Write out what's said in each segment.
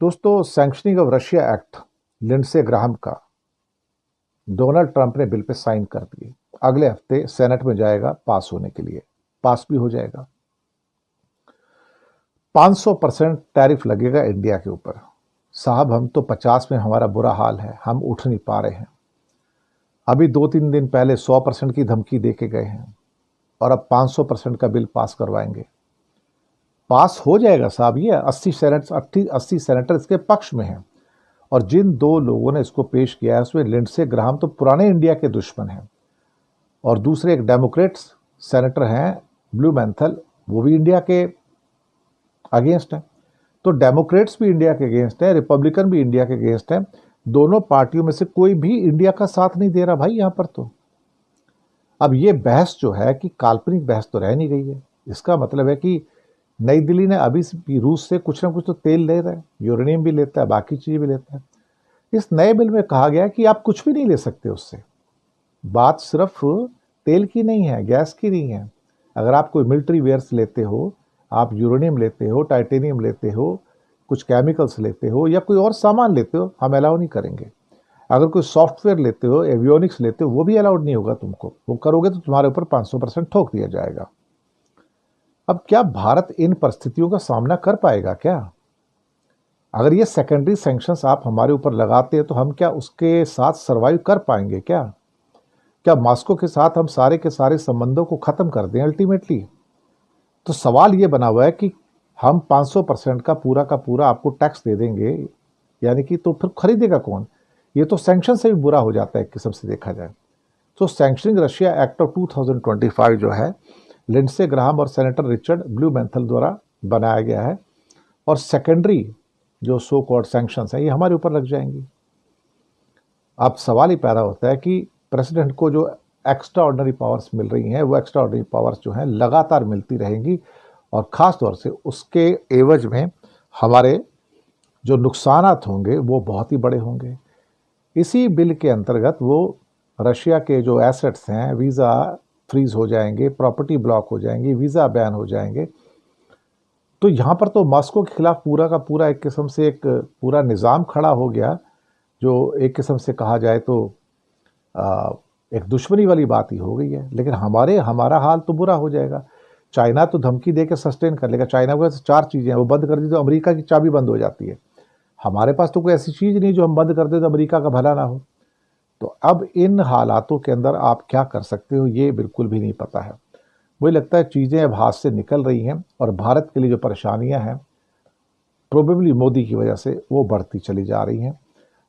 दोस्तों, sanctioning of Russia act Lindsey Graham का Donald Trump ने बिल पे साइन कर दिए। अगले हफ्ते सेनेट में जाएगा पास होने के लिए, पास भी हो जाएगा। 500% टैरिफ लगेगा इंडिया के ऊपर। साहब, हम तो 50 में हमारा बुरा हाल है, हम उठ नहीं पा रहे हैं। अभी 2-3 दिन पहले 100% की धमकी दे के गए हैं और अब 500% का बिल पास करवाएंगे। पास हो जाएगा साहब। ये 80 सेनेटर इसके पक्ष में हैं। और जिन दो लोगों ने इसको पेश किया है उसमें लिंडसे ग्राहम तो पुराने इंडिया के दुश्मन हैं, और दूसरे एक डेमोक्रेट्स सेनेटर हैं ब्लूमेंथल, वो भी इंडिया के अगेंस्ट हैं। तो डेमोक्रेट्स भी इंडिया के अगेंस्ट है, रिपब्लिकन भी इंडिया के अगेंस्ट हैं। दोनों पार्टियों में से कोई भी इंडिया का साथ नहीं दे रहा भाई यहाँ पर। तो अब ये बहस जो है कि काल्पनिक बहस तो रह नहीं गई है। इसका मतलब है कि नई दिल्ली ने अभी भी रूस से कुछ ना कुछ तो तेल ले रहा है, यूरेनियम भी लेता है, बाकी चीज़ें भी लेता है। इस नए बिल में कहा गया है कि आप कुछ भी नहीं ले सकते उससे। बात सिर्फ तेल की नहीं है, गैस की नहीं है। अगर आप कोई मिलिट्री वेयर्स लेते हो, आप यूरेनियम लेते हो, टाइटेनियम लेते हो, कुछ केमिकल्स लेते हो या कोई और सामान लेते हो, हम अलाउ नहीं करेंगे। अगर कोई सॉफ्टवेयर लेते हो, एवियोनिक्स लेते हो, वो भी अलाउड नहीं होगा तुमको। वो करोगे तो तुम्हारे ऊपर 500% ठोक दिया जाएगा। अब क्या भारत इन परिस्थितियों का सामना कर पाएगा क्या? अगर ये सेकेंडरी सैंक्शंस आप हमारे ऊपर लगाते हैं तो हम क्या उसके साथ सरवाइव कर पाएंगे क्या? क्या मॉस्को के साथ हम सारे के सारे संबंधों को खत्म कर दें अल्टीमेटली? तो सवाल ये बना हुआ है कि हम 500% का पूरा आपको टैक्स दे देंगे, यानी कि तो फिर खरीदेगा कौन? ये तो सैंक्शन से भी बुरा हो जाता है एक किस्म से देखा जाए। तो सैंक्शनिंग रशिया एक्ट ऑफ 2025 जो है लिंडसे ग्राहम और सेनेटर रिचर्ड ब्लूमेंथल द्वारा बनाया गया है, और सेकेंडरी जो सो कॉल्ड सैंक्शंस हैं ये हमारे ऊपर लग जाएंगी। अब सवाल ही पैदा होता है कि प्रेसिडेंट को जो एक्स्ट्रा ऑर्डिनरी पावर्स मिल रही हैं, वो एक्स्ट्रा ऑर्डिनरी पावर्स जो हैं लगातार मिलती रहेंगी, और ख़ास तौर से उसके एवज में हमारे जो नुकसानात होंगे वो बहुत ही बड़े होंगे। इसी बिल के अंतर्गत वो रशिया के जो एसेट्स हैं, वीज़ा फ्रीज हो जाएंगे, प्रॉपर्टी ब्लॉक हो जाएंगी, वीज़ा बैन हो जाएंगे। तो यहाँ पर तो मॉस्को के खिलाफ पूरा का पूरा एक किस्म से एक पूरा निज़ाम खड़ा हो गया, जो एक किस्म से कहा जाए तो एक दुश्मनी वाली बात ही हो गई है। लेकिन हमारा हाल तो बुरा हो जाएगा। चाइना तो धमकी दे के सस्टेन कर लेगा। चाइना के पास 4 चीज़ें हैं, वो बंद कर दी तो अमेरिका की चाबी बंद हो जाती है। हमारे पास तो कोई ऐसी चीज़ नहीं जो हम बंद कर दे तो अमेरिका का भला ना हो। तो अब इन हालातों के अंदर आप क्या कर सकते हो ये बिल्कुल भी नहीं पता है। मुझे लगता है चीज़ें अब हाथ से निकल रही हैं, और भारत के लिए जो परेशानियां हैं प्रोबेबली मोदी की वजह से वो बढ़ती चली जा रही हैं।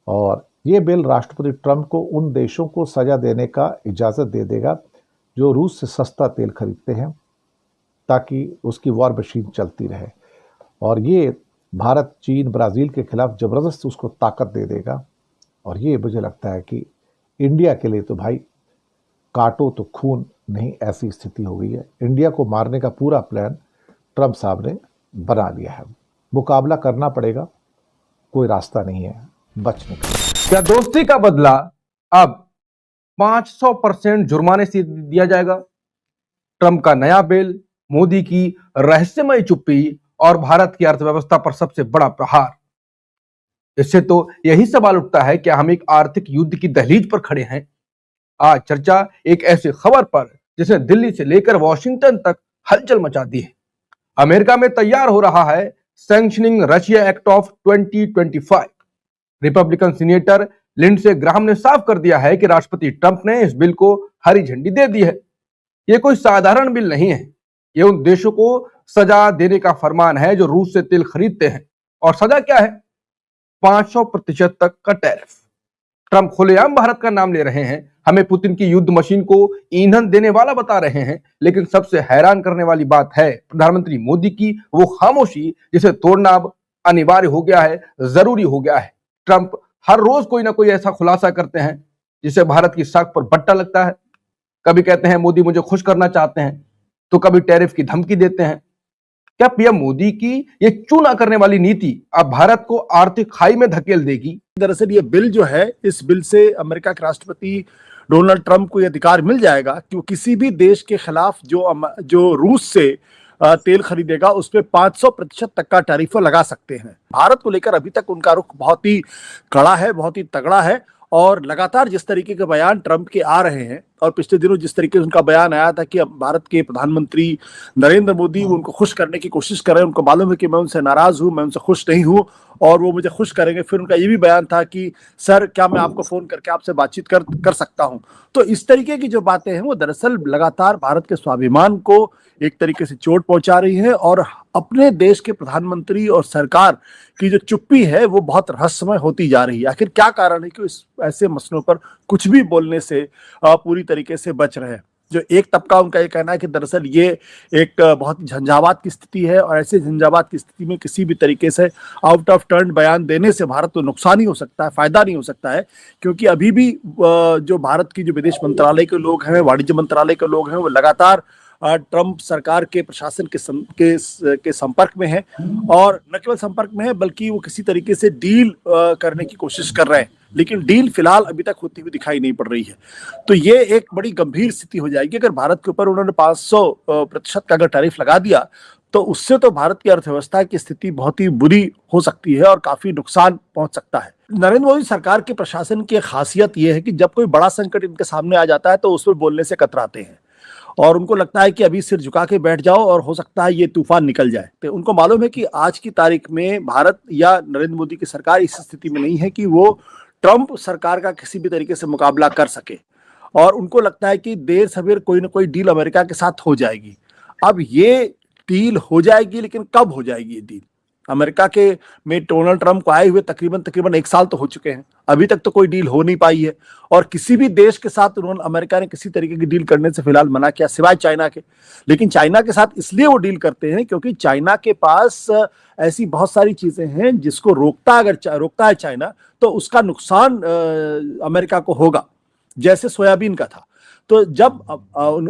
और ये बिल राष्ट्रपति ट्रंप को उन देशों को सजा देने का इजाज़त दे देगा जो रूस से सस्ता तेल खरीदते हैं, ताकि उसकी वॉर मशीन चलती रहे। और ये भारत, चीन, ब्राज़ील के खिलाफ ज़बरदस्त उसको ताकत दे देगा। और ये मुझे लगता है कि इंडिया के लिए तो भाई काटो तो खून नहीं, ऐसी स्थिति हो गई है। इंडिया को मारने का पूरा प्लान ट्रंप साहब ने बना लिया है। मुकाबला करना पड़ेगा, कोई रास्ता नहीं है बचने का। क्या दोस्ती का बदला अब 500% जुर्माने से दिया जाएगा? ट्रंप का नया बिल, मोदी की रहस्यमय चुप्पी और भारत की अर्थव्यवस्था पर सबसे बड़ा प्रहार। इससे तो यही सवाल उठता है, क्या हम एक आर्थिक युद्ध की दहलीज पर खड़े हैं? आज चर्चा एक ऐसी खबर पर जिसने दिल्ली से लेकर वॉशिंगटन तक हलचल मचा दी है। अमेरिका में तैयार हो रहा है sanctioning Russia act of 2025। Republican senator Lindsey Graham ने साफ कर दिया है कि राष्ट्रपति ट्रंप ने इस बिल को हरी झंडी दे दी है। यह कोई साधारण बिल नहीं है, यह उन देशों को सजा देने का फरमान है जो रूस से तेल खरीदते हैं। और सजा क्या है? 500% तक का टैरिफ। ट्रंप खुलेआम भारत का नाम ले रहे हैं, हमें पुतिन की युद्ध मशीन को ईंधन देने वाला बता रहे हैं। लेकिन सबसे हैरान करने वाली बात है प्रधानमंत्री मोदी की वो खामोशी, जिसे तोड़ना अब अनिवार्य हो गया है, जरूरी हो गया है। ट्रंप हर रोज कोई ना कोई ऐसा खुलासा करते हैं जिसे भारत की साख पर बट्टा लगता है। कभी कहते हैं मोदी मुझे खुश करना चाहते हैं, तो कभी टैरिफ की धमकी देते हैं। क्या पीएम मोदी की ये चूना करने वाली नीति अब भारत को आर्थिक खाई में धकेल देगी? दरअसल ये बिल जो है, इस बिल से अमेरिका के राष्ट्रपति डोनाल्ड ट्रंप को ये अधिकार मिल जाएगा कि वो किसी भी देश के खिलाफ जो रूस से तेल खरीदेगा उस पर 500% तक का टैरिफ लगा सकते हैं। भारत को लेकर अभी तक उनका रुख बहुत ही कड़ा है, बहुत ही तगड़ा है। और लगातार जिस तरीके के बयान ट्रंप के आ रहे हैं और पिछले दिनों जिस तरीके से उनका बयान आया था कि अब भारत के प्रधानमंत्री नरेंद्र मोदी उनको खुश करने की कोशिश कर रहे हैं, उनको मालूम है कि मैं उनसे नाराज हूं, मैं उनसे खुश नहीं हूं और वो मुझे खुश करेंगे। फिर उनका ये भी बयान था कि सर क्या मैं आपको फोन करके आपसे बातचीत कर सकता हूं। तो इस तरीके की जो बातें हैं वो दरअसल लगातार भारत के स्वाभिमान को एक तरीके से चोट पहुंचा रही है और अपने देश के प्रधानमंत्री और सरकार की जो चुप्पी है वो बहुत रहस्यमय होती जा रही है। आखिर क्या कारण है कि इस ऐसे मसलों पर कुछ भी बोलने से पूरी तरीके से बच रहे हैं। जो एक तबका उनका ये कहना है कि दरअसल ये एक बहुत ही झंझावात की स्थिति है और ऐसे झंझावात की स्थिति में किसी भी तरीके से आउट ऑफ टर्न बयान देने से भारत को नुकसान ही हो सकता है, फायदा नहीं हो सकता है। क्योंकि अभी भी जो भारत की जो विदेश मंत्रालय के लोग हैं, वाणिज्य मंत्रालय के लोग हैं, वो लगातार ट्रंप सरकार के प्रशासन के संपर्क में है और न केवल संपर्क में है बल्कि वो किसी तरीके से डील करने की कोशिश कर रहे हैं, लेकिन डील फिलहाल अभी तक होती हुई दिखाई नहीं पड़ रही है। तो ये एक बड़ी गंभीर स्थिति हो जाएगी अगर भारत के ऊपर उन्होंने 500% का अगर टैरिफ लगा दिया तो उससे तो भारत की अर्थव्यवस्था की स्थिति बहुत ही बुरी हो सकती है और काफी नुकसान पहुंच सकता है। नरेंद्र मोदी सरकार के प्रशासन की खासियत यह है कि जब कोई बड़ा संकट इनके सामने आ जाता है तो उस पर बोलने से कतराते हैं और उनको लगता है कि अभी सिर झुका के बैठ जाओ और हो सकता है ये तूफान निकल जाए। तो उनको मालूम है कि आज की तारीख में भारत या नरेंद्र मोदी की सरकार इस स्थिति में नहीं है कि वो ट्रंप सरकार का किसी भी तरीके से मुकाबला कर सके और उनको लगता है कि देर सवेर कोई ना कोई डील अमेरिका के साथ हो जाएगी। अब ये डील हो जाएगी, लेकिन कब हो जाएगी ये डील? अमेरिका के में डोनाल्ड ट्रंप को आए हुए तकरीबन 1 साल तो हो चुके हैं, अभी तक तो कोई डील हो नहीं पाई है और किसी भी देश के साथ उन्होंने अमेरिका ने किसी तरीके की डील करने से फिलहाल मना किया सिवाय चाइना के। लेकिन चाइना के साथ इसलिए वो डील करते हैं क्योंकि चाइना के पास ऐसी बहुत सारी चीजें हैं जिसको रोकता है चाइना तो उसका नुकसान अमेरिका को होगा, जैसे सोयाबीन का था। तो जब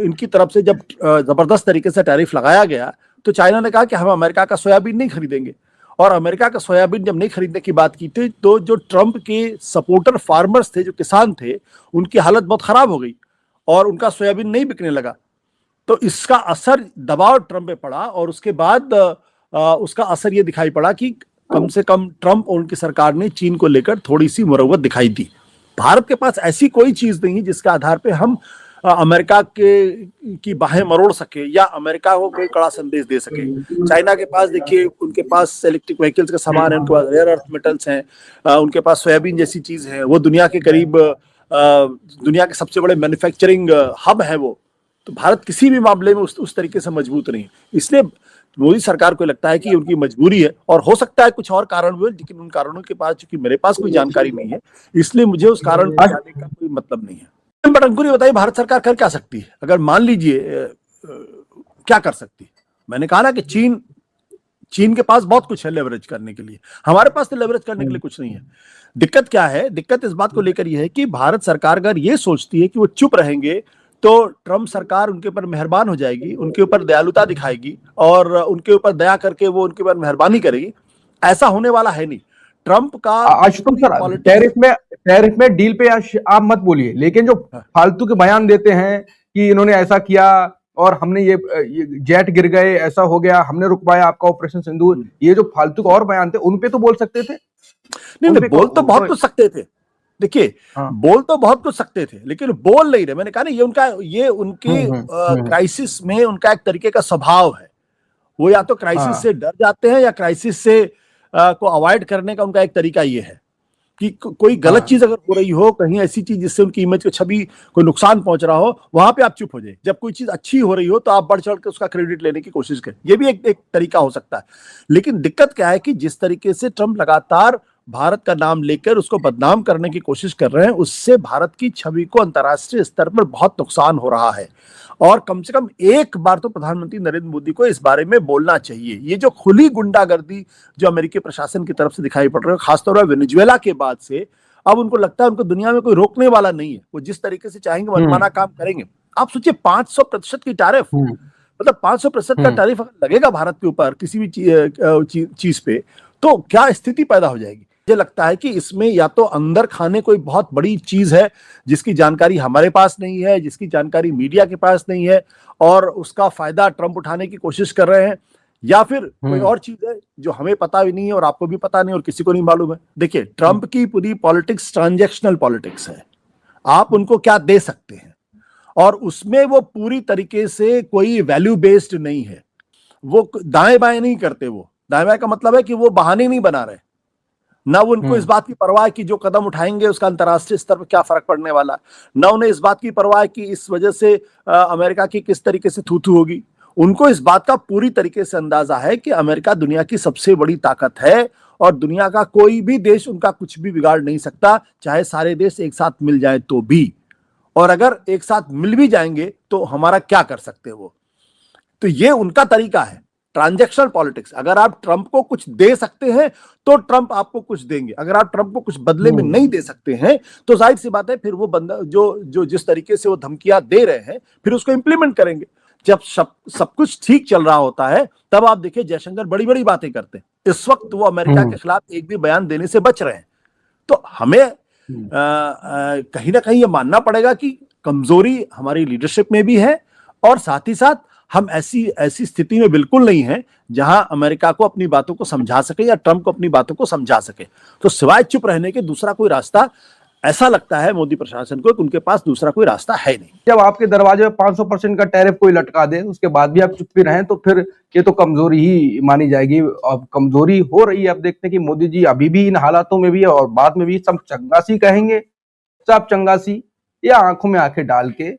इनकी तरफ से जब जबरदस्त तरीके से टैरिफ लगाया गया तो चाइना ने कहा कि हम अमेरिका का सोयाबीन नहीं खरीदेंगे और अमेरिका का सोयाबीन जब नहीं खरीदने की बात की थी तो जो ट्रंप के सपोर्टर फार्मर्स थे, जो किसान थे, उनकी हालत बहुत खराब हो गई और उनका सोयाबीन नहीं बिकने लगा। तो इसका असर दबाव ट्रंप पे पड़ा और उसके बाद उसका असर ये दिखाई पड़ा कि कम से कम ट्रंप और उनकी सरकार ने चीन को लेकर थोड़ी सी मुरव्वत दिखाई दी। भारत के पास ऐसी कोई चीज नहीं है जिसके आधार पे हम अमेरिका की बाहें मरोड़ सके या अमेरिका को कोई कड़ा संदेश दे सके। चाइना के पास देखिए, उनके पास इलेक्ट्रिक व्हीकल्स का सामान है, उनके पास रेयर अर्थ मेटल्स हैं, उनके पास सोयाबीन जैसी चीज है, वो दुनिया के करीब दुनिया के सबसे बड़े मैन्युफैक्चरिंग हब है वो। तो भारत किसी भी मामले में उस तरीके से मजबूत नहीं। इसलिए मोदी सरकार को लगता है कि उनकी मजबूरी है और हो सकता है कुछ और कारण हुए, लेकिन उन कारणों के पास चूंकि मेरे पास कोई जानकारी नहीं है इसलिए मुझे उस कारण पर जाने का कोई मतलब नहीं है। बट अंकुर ये बताइए, भारत सरकार कर क्या सकती है? अगर मान लीजिए क्या कर सकती है? मैंने कहा ना कि चीन के पास बहुत कुछ है लेवरेज करने के लिए, हमारे पास तो लेवरेज करने के लिए कुछ नहीं है। दिक्कत क्या है? दिक्कत इस बात को लेकर यह है कि भारत सरकार अगर ये सोचती है कि वो चुप रहेंगे तो ट्रंप सरकार उनके ऊपर मेहरबान हो जाएगी, उनके ऊपर दयालुता दिखाएगी और उनके ऊपर दया करके वो उनके ऊपर मेहरबानी करेगी, ऐसा होने वाला है नहीं। ट्रंप का आशुतोष सर, टैरिफ में डील पे आप मत बोलिए, लेकिन जो फालतू के बयान देते हैं कि इन्होंने ऐसा किया और हमने ये जेट गिर गए, ऐसा हो गया, हमने रुकवाया आपका ऑपरेशन सिंदूर, ये जो फालतू के और बयान थे उन पे तो बोल सकते थे। नहीं, बोल तो बहुत कुछ सकते थे। देखिए, बोल तो बहुत कुछ सकते थे लेकिन बोल नहीं रहे। मैंने कहा ना, ये उनके क्राइसिस में उनका एक तरीके का स्वभाव है। वो या तो क्राइसिस से डर जाते हैं या क्राइसिस से को अवॉइड करने का उनका एक तरीका ये है कि कोई गलत चीज अगर हो रही हो, कहीं ऐसी चीज जिससे उनकी इमेज को छवि कोई नुकसान पहुंच रहा हो, वहां पे आप चुप हो जाए। जब कोई चीज अच्छी हो रही हो तो आप बढ़ चढ़ के उसका क्रेडिट लेने की कोशिश करें। ये भी एक तरीका हो सकता है। लेकिन दिक्कत क्या है कि जिस तरीके से ट्रंप लगातार भारत का नाम लेकर उसको बदनाम करने की कोशिश कर रहे हैं, उससे भारत की छवि को अंतर्राष्ट्रीय स्तर पर बहुत नुकसान हो रहा है। और कम से कम एक बार तो प्रधानमंत्री नरेंद्र मोदी को इस बारे में बोलना चाहिए। ये जो खुली गुंडागर्दी जो अमेरिकी प्रशासन की तरफ से दिखाई पड़ रही है, खासतौर पर वेनेजुएला के बाद से, अब उनको लगता है उनको दुनिया में कोई रोकने वाला नहीं है। वो जिस तरीके से चाहेंगे मनमाना काम करेंगे। आप सोचिए 500% की टैरिफ, मतलब 500% का टैरिफ अगर लगेगा भारत के ऊपर किसी भी चीज पे, तो क्या स्थिति पैदा हो जाएगी। मुझे लगता है कि इसमें या तो अंदर खाने कोई बहुत बड़ी चीज है जिसकी जानकारी हमारे पास नहीं है, जिसकी जानकारी मीडिया के पास नहीं है और उसका फायदा ट्रंप उठाने की कोशिश कर रहे हैं, या फिर कोई और चीज है जो हमें पता भी नहीं है और आपको भी पता नहीं और किसी को नहीं मालूम है। देखिए, ट्रंप की पूरी पॉलिटिक्स ट्रांजैक्शनल पॉलिटिक्स है। आप उनको क्या दे सकते हैं, और उसमें वो पूरी तरीके से कोई वैल्यू बेस्ड नहीं है। वो दाएं बाएं नहीं करते। वो दाएं बाएं का मतलब है कि वो बहाने नहीं बना रहे, ना उनको इस बात की परवाह कि जो कदम उठाएंगे उसका अंतर्राष्ट्रीय स्तर पर क्या फर्क पड़ने वाला, ना उन्हें इस बात की परवाह कि इस वजह से अमेरिका की किस तरीके से थू-थू होगी। उनको इस बात का पूरी तरीके से अंदाजा है कि अमेरिका दुनिया की सबसे बड़ी ताकत है और दुनिया का कोई भी देश उनका कुछ भी बिगाड़ नहीं सकता, चाहे सारे देश एक साथ मिल जाए तो भी। और अगर एक साथ मिल भी जाएंगे तो हमारा क्या कर सकते हैं वो। तो ये उनका तरीका है, ट्रांजैक्शनल पॉलिटिक्स। अगर आप ट्रंप को कुछ दे सकते हैं तो ट्रंप आपको कुछ देंगे, अगर आप ट्रंप को कुछ बदले में नहीं दे सकते हैं तो जाहिर सी बात है फिर वो बंदा जो जिस तरीके से वो धमकियां दे रहे हैं फिर उसको इंप्लीमेंट करेंगे। जब सब कुछ ठीक चल रहा होता है तब आप देखिए जयशंकर बड़ी बड़ी बातें करते हैं। इस वक्त वो अमेरिका के खिलाफ एक भी बयान देने से बच रहे हैं। तो हमें कहीं ना कहीं ये मानना पड़ेगा कि कमजोरी हमारी लीडरशिप में भी है और साथ ही साथ हम ऐसी स्थिति में बिल्कुल नहीं है जहां अमेरिका को अपनी बातों को समझा सके या ट्रंप को अपनी बातों को समझा सके। तो सिवाय चुप रहने के दूसरा कोई रास्ता ऐसा लगता है मोदी प्रशासन को कि उनके पास दूसरा कोई रास्ता है नहीं। जब आपके दरवाजे में 500% का टैरिफ कोई लटका दे उसके बाद भी आप चुप भी रहें तो फिर ये तो कमजोरी ही मानी जाएगी। अब कमजोरी हो रही है। अब देखते हैं कि मोदी जी अभी भी इन हालातों में भी है और बाद में भी सब चंगासी कहेंगे, सब चंगासी या आंखों में आंखें डाल के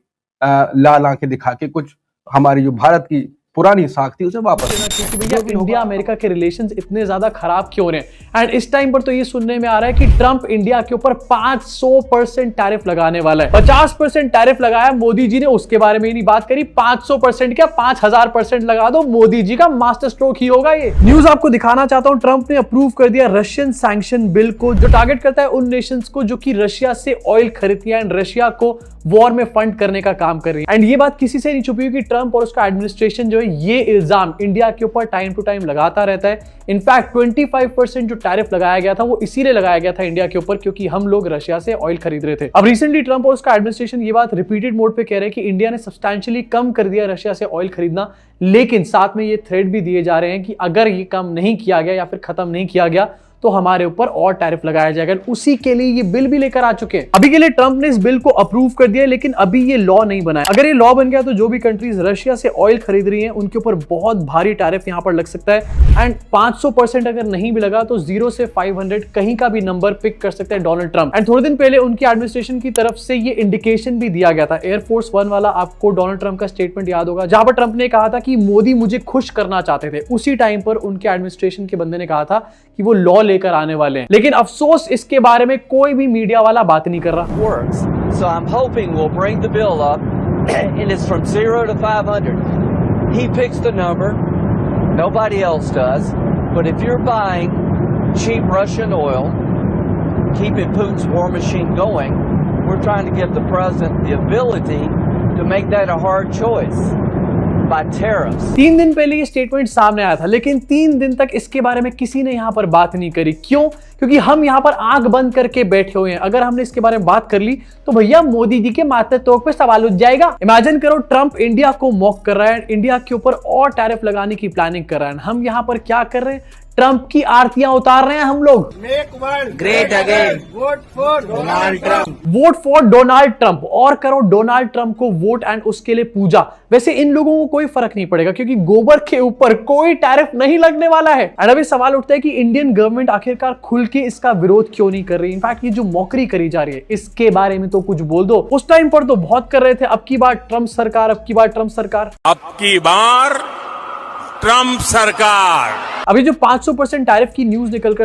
लाल आंखें दिखा के कुछ हमारी जो भारत की पुरानी साख थी उसे वापस लेना, क्योंकि भैया इंडिया अमेरिका के रिलेशंस इतने ज्यादा खराब क्यों रहे हैं। एंड इस टाइम पर तो ये सुनने में आ रहा है कि ट्रंप इंडिया के ऊपर 500% टैरिफ लगाने वाला है। 50% टैरिफ लगाया मोदी जी ने, उसके बारे में ही नहीं बात करी। 500% क्या 5000% लगा दो, मोदी जी का मास्टर स्ट्रोक ही होगा ये। न्यूज आपको दिखाना चाहता हूं, ट्रंप ने अप्रूव कर दिया रशियन सैंक्शन बिल को, जो टारगेट करता है उन नेशंस को जो कि रशिया से ऑयल खरीदती है एंड रशिया को वॉर में फंड करने का काम कर रही है। एंड ये बात किसी से नहीं छुपी कि ट्रंप और उसका एडमिनिस्ट्रेशन जो है ये इल्जाम इंडिया के ऊपर टाइम टू टाइम लगाता रहता है। इनफैक्ट 25% जो टैरिफ लगाया गया था वो इसीलिए लगाया गया था इंडिया के ऊपर क्योंकि हम लोग रशिया से ऑयल खरीद रहे थे। अब रिसेंटली ट्रंप और उसका एडमिनिस्ट्रेशन ये बात रिपीटेड मोड पे कह रहे हैं कि इंडिया ने सब्सटैंशियली कम कर दिया रशिया से ऑयल खरीदना, लेकिन साथ में ये थ्रेट भी दिए जा रहे हैं कि अगर ये कम नहीं किया गया या फिर खत्म नहीं किया गया तो हमारे ऊपर और टैरिफ लगाया जाएगा। उसी के लिए ये बिल भी लेकर आ चुके हैं। अभी के लिए ट्रंप ने इस बिल को अप्रूव कर दिया, लेकिन अभी ये लॉ नहीं बना है। अगर ये लॉ बन गया तो जो भी कंट्रीज रशिया से ऑयल खरीद रही हैं उनके ऊपर बहुत भारी टैरिफ यहां पर लग सकता है। एंड 500% अगर नहीं भी लगा तो 0 से 500 कहीं का भी नंबर पिक कर सकते हैं डोनाल्ड ट्रंप। एंड थोड़े दिन पहले उनकी एडमिनिस्ट्रेशन की तरफ से ये इंडिकेशन भी दिया गया था, एयरफोर्स 1 वाला, आपको डोनाल्ड ट्रंप का स्टेटमेंट याद होगा, जहां पर ट्रंप ने कहा था कि मोदी मुझे खुश करना चाहते थे। उसी टाइम पर उनके एडमिनिस्ट्रेशन के बंदे ने कहा था कि वो लॉ लेकर आने वाले हैं, लेकिन अफसोस इसके बारे में कोई भी मीडिया वाला बात नहीं कर रहा। So I'm hoping we'll bring the bill up and it's from 0 to 500. He picks the number, nobody else does. But if you're buying cheap Russian oil, keeping Putin's war machine going, we're trying to give the president the ability to make that a hard choice. 3 दिन पहले ये statement सामने आया था, लेकिन 3 दिन तक इसके बारे में किसी ने यहां पर बात नहीं करी। क्यों? क्योंकि हम यहां पर आंख बंद करके बैठे हुए हैं। अगर हमने इसके बारे में बात कर ली तो भैया मोदी जी के माथे तोक पे सवाल उठ जाएगा। इमेजिन करो ट्रंप इंडिया को मॉक कर रहा है, इंडिया के ऊपर और टैरिफ लगाने की प्लानिंग कर रहा है। हम यहां पर क्या कर रहे हैं? ट्रंप की आरतियां उतार रहे हैं हम लोग। Make world great again, vote for Donald Trump, vote for Donald Trump, और करो डोनाल्ड ट्रंप को वोट एंड उसके लिए पूजा। वैसे इन लोगों को कोई फर्क नहीं पड़ेगा क्योंकि गोबर के ऊपर कोई टैरिफ नहीं लगने वाला है। एंड अभी सवाल उठता है कि इंडियन गवर्नमेंट आखिरकार खुल के इसका विरोध क्यों नहीं कर रही। इनफैक्ट ये जो मौकरी करी जा रही है इसके बारे में तो कुछ बोल दो। उस टाइम पर तो बहुत कर रहे थे, अब की बार ट्रंप सरकार, अब की बार ट्रंप सरकार, अब की बार ट्रंप सरकार। अभी जो 500% टैरिफ की न्यूज निकलकर